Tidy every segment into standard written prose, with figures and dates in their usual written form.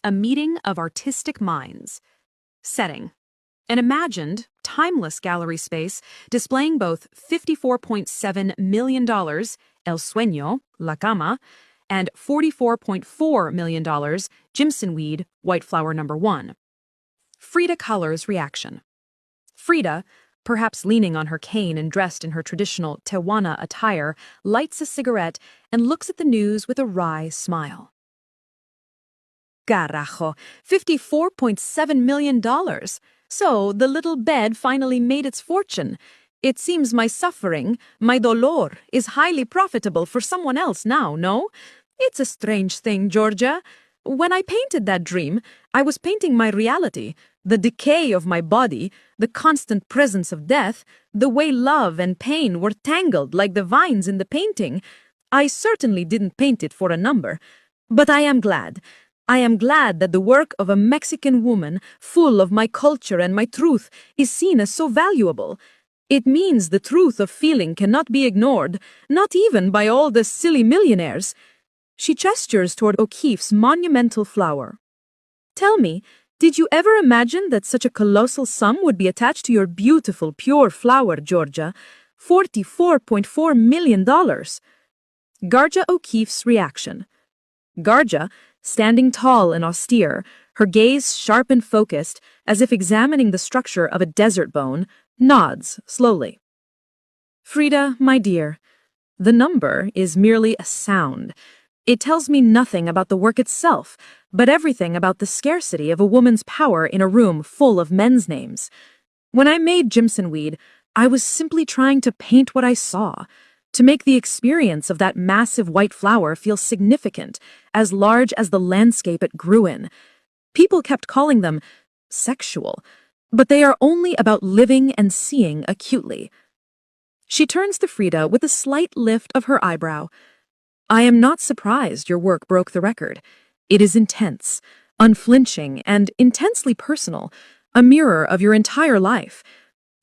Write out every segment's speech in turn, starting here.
A meeting of artistic minds. Setting: an imagined, timeless gallery space displaying both $54.7 million, El Sueño, La Cama, and $44.4 million, Jimson Weed, White Flower No.1. Frida Kahlo's reaction. Frida, perhaps leaning on her cane and dressed in her traditional Tehuana attire, lights a cigarette and looks at the news with a wry smile. Carajo, $54.7 million. So the little bed finally made its fortune. It seems my suffering, my dolor, is highly profitable for someone else now, no? It's a strange thing, Georgia. When I painted that dream, I was painting my reality, the decay of my body, the constant presence of death, the way love and pain were tangled like the vines in the painting. I certainly didn't paint it for a number. But I am glad. I am glad that the work of a Mexican woman, full of my culture and my truth, is seen as so valuable. It means the truth of feeling cannot be ignored, not even by all the silly millionaires. She gestures toward O'Keeffe's monumental flower. Tell me, did you ever imagine that such a colossal sum would be attached to your beautiful, pure flower, Georgia? $44.4 million. Garja O'Keeffe's reaction. Garja, standing tall and austere, her gaze sharp and focused, as if examining the structure of a desert bone, nods slowly. Frida, my dear, the number is merely a sound. It tells me nothing about the work itself, but everything about the scarcity of a woman's power in a room full of men's names. When I made Jimson Weed, I was simply trying to paint what I saw, to make the experience of that massive white flower feel significant, as large as the landscape it grew in. People kept calling them sexual, but they are only about living and seeing acutely. She turns to Frida with a slight lift of her eyebrow. I am not surprised your work broke the record. It is intense, unflinching, and intensely personal, a mirror of your entire life.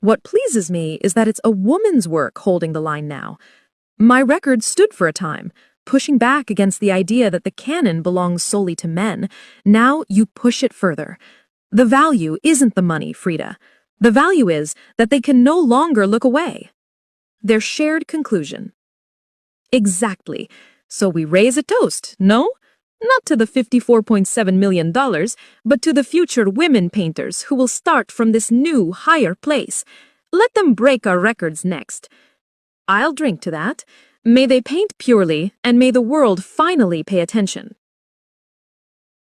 What pleases me is that it's a woman's work holding the line now. My record stood for a time, pushing back against the idea that the canon belongs solely to men. Now you push it further. The value isn't the money, Frida. The value is that they can no longer look away. Their shared conclusion. Exactly. So we raise a toast, no? Not to the $54.7 million, but to the future women painters who will start from this new, higher place. Let them break our records next. I'll drink to that. May they paint purely, and may the world finally pay attention.